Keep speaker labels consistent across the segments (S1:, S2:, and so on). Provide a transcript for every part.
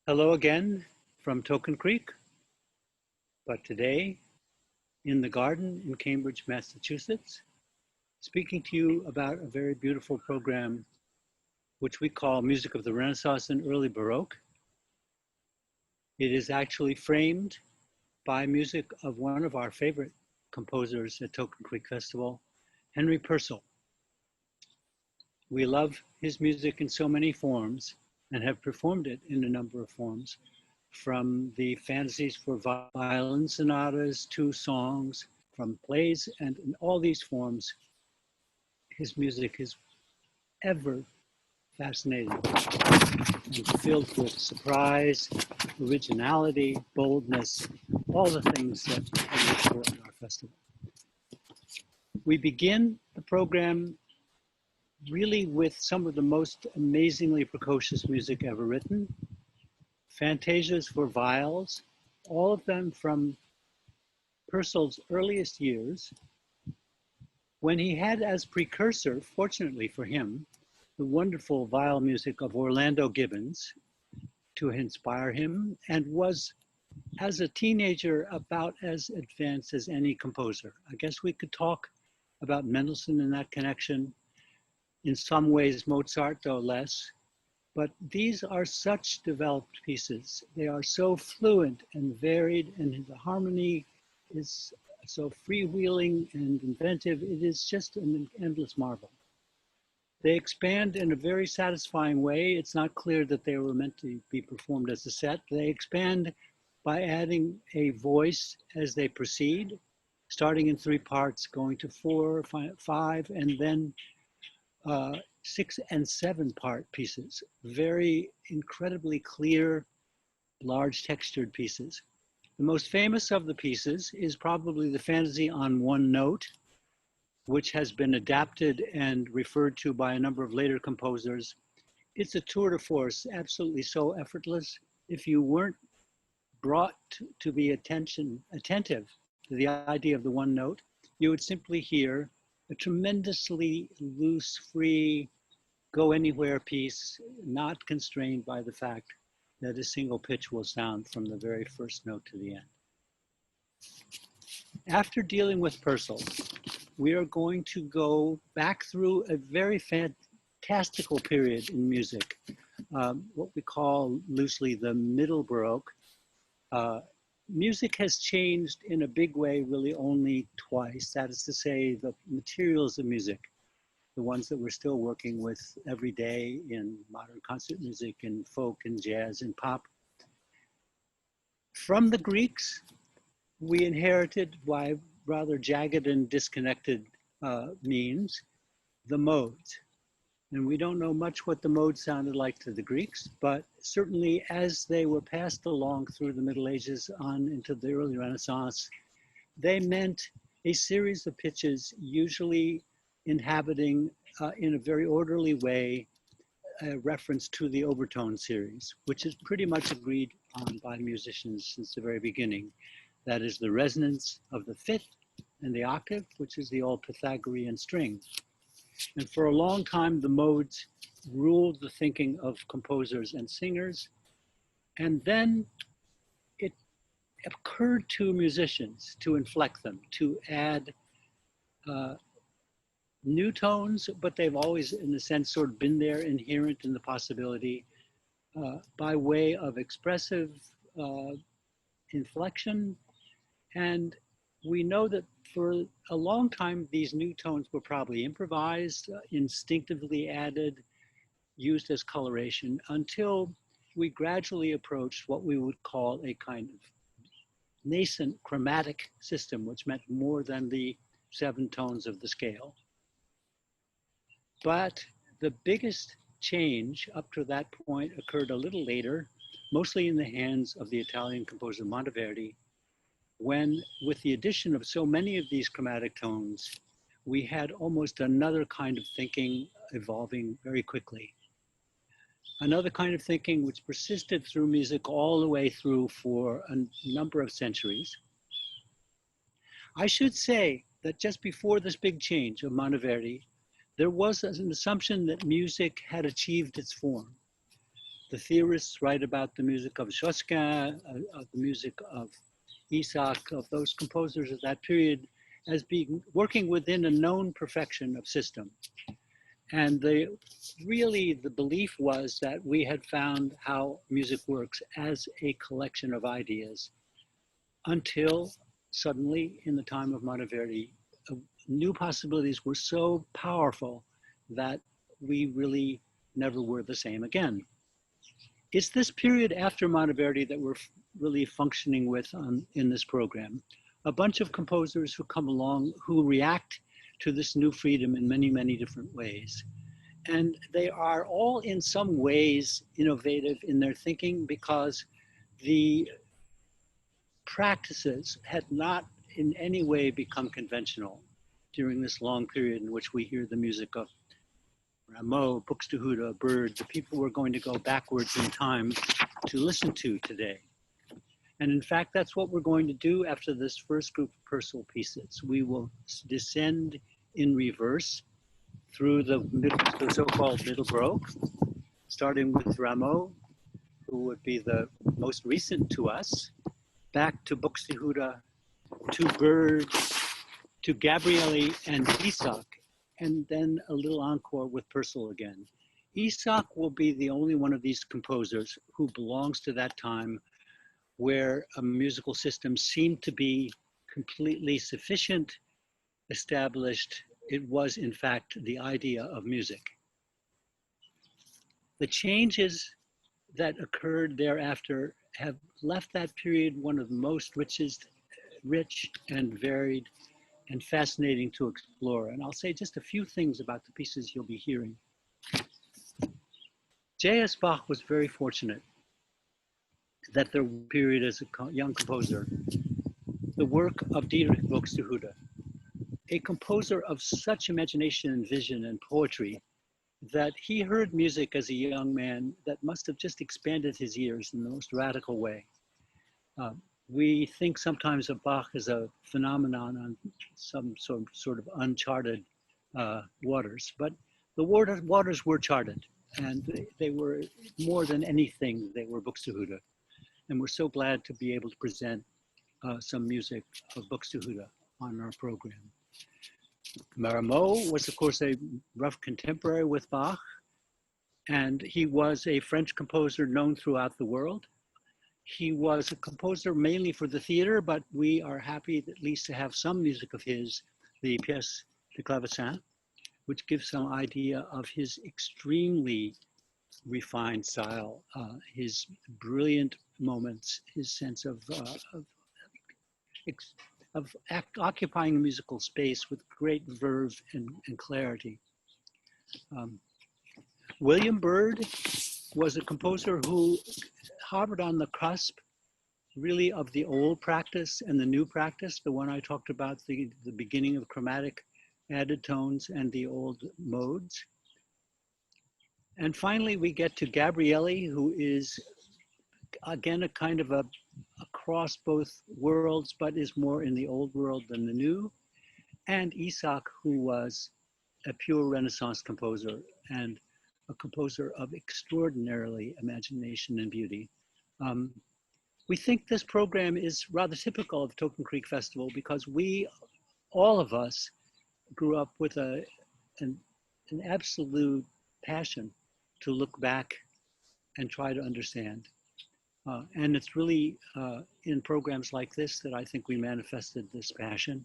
S1: Hello again from Token Creek, but today in the garden in Cambridge, Massachusetts, speaking to you about a very beautiful program which we call Music of the Renaissance and Early Baroque. It is actually framed by music of one of our favorite composers at Token Creek Festival, Henry Purcell. We love his music in so many forms and have performed it in a number of forms, from the fantasies for violin sonatas to songs, from plays, and in all these forms, his music is ever fascinating and filled with surprise, originality, boldness, all the things that we look for at our festival. We begin the program really with some of the most amazingly precocious music ever written, fantasias for viols, all of them from Purcell's earliest years, when he had as precursor, fortunately for him, the wonderful viol music of Orlando Gibbons to inspire him, and was, as a teenager, about as advanced as any composer. I guess we could talk about Mendelssohn in that connection. In some ways, Mozart, though less. But these are such developed pieces. They are so fluent and varied, and the harmony is so freewheeling and inventive. It is just an endless marvel. They expand in a very satisfying way. It's not clear that they were meant to be performed as a set. They expand by adding a voice as they proceed, starting in 3 parts, going to 4, 5, and then 6 and 7 part pieces, very incredibly clear, large textured pieces. The most famous of the pieces is probably the Fantasy on One Note, which has been adapted and referred to by a number of later composers. It's a tour de force, absolutely so effortless. If you weren't brought to be attentive to the idea of the one note, you would simply hear a tremendously loose, free, go anywhere piece, not constrained by the fact that a single pitch will sound from the very first note to the end. After dealing with Purcell, we are going to go back through a very fantastical period in music, what we call loosely the Middle Baroque. Music has changed in a big way really only twice. That is to say, the materials of music, the ones that we're still working with every day in modern concert music and folk and jazz and pop. From the Greeks, we inherited, by rather jagged and disconnected means, the modes. And we don't know much what the modes sounded like to the Greeks, but certainly as they were passed along through the Middle Ages on into the early Renaissance, they meant a series of pitches, usually inhabiting in a very orderly way a reference to the Overtone Series, which is pretty much agreed on by musicians since the very beginning. That is the resonance of the fifth and the octave, which is the old Pythagorean string. And for a long time, the modes ruled the thinking of composers and singers. And then it occurred to musicians to inflect them, to add new tones, but they've always, in a sense, sort of been there, inherent in the possibility, by way of expressive inflection. And we know that for a long time, these new tones were probably improvised, instinctively added, used as coloration, until we gradually approached what we would call a kind of nascent chromatic system, which meant more than the 7 tones of the scale. But the biggest change up to that point occurred a little later, mostly in the hands of the Italian composer Monteverdi, when, with the addition of so many of these chromatic tones, we had almost another kind of thinking evolving very quickly. Another kind of thinking which persisted through music all the way through for a number of centuries. I should say that just before this big change of Monteverdi, there was an assumption that music had achieved its form. The theorists write about the music of Josquin, of the music of Isaac, of those composers of that period, as being working within a known perfection of system. And really the belief was that we had found how music works as a collection of ideas, until suddenly in the time of Monteverdi, new possibilities were so powerful that we really never were the same again. It's this period after Monteverdi that we're really functioning with in this program. A bunch of composers who come along who react to this new freedom in many, many different ways. And they are all in some ways innovative in their thinking, because the practices had not in any way become conventional during this long period in which we hear the music of Marimo, Buxtehude, Byrd, the people we're going to go backwards in time to listen to today. And in fact, that's what we're going to do after this first group of Purcell pieces. We will descend in reverse through the so-called Middle Baroque, starting with Rameau, who would be the most recent to us, back to Buxtehude, to Byrd, to Gabrieli and Isaac, and then a little encore with Purcell again. Isaac will be the only one of these composers who belongs to that time where a musical system seemed to be completely sufficient, established. It was, in fact, the idea of music. The changes that occurred thereafter have left that period one of the most rich and varied and fascinating to explore. And I'll say just a few things about the pieces you'll be hearing. J.S. Bach was very fortunate that their period as a young composer, the work of Dietrich Buxtehude, a composer of such imagination and vision and poetry, that he heard music as a young man that must have just expanded his ears in the most radical way. We think sometimes of Bach as a phenomenon on some sort of uncharted waters, but the waters were charted, and they were more than anything, they were Buxtehude. And we're so glad to be able to present some music of Buxtehude on our program. Marimo was, of course, a rough contemporary with Bach, and he was a French composer known throughout the world. He was a composer mainly for the theater, but we are happy at least to have some music of his, the Pièce de Clavecin, which gives some idea of his extremely refined style, his brilliant moments, his sense of occupying a musical space with great verve and clarity. William Byrd was a composer who hovered on the cusp really of the old practice and the new practice, the one I talked about, the beginning of chromatic added tones and the old modes. And finally, we get to Gabrieli, who is, again, a kind of across both worlds, but is more in the old world than the new. And Isaac, who was a pure Renaissance composer and a composer of extraordinarily imagination and beauty. We think this program is rather typical of Token Creek Festival because all of us, grew up with an absolute passion to look back and try to understand. And it's really in programs like this that I think we manifested this passion.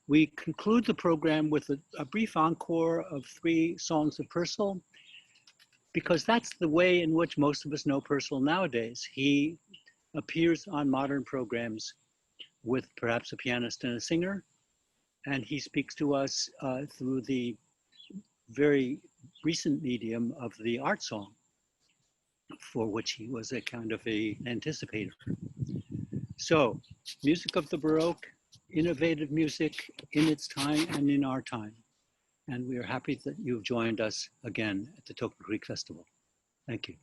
S1: We conclude the program with a brief encore of 3 songs of Purcell, because that's the way in which most of us know Purcell nowadays. He appears on modern programs with perhaps a pianist and a singer, and he speaks to us through the very recent medium of the art song, for which he was a kind of an anticipator. So, music of the Baroque, innovative music in its time and in our time. And we are happy that you've joined us again at the Token Creek Festival. Thank you.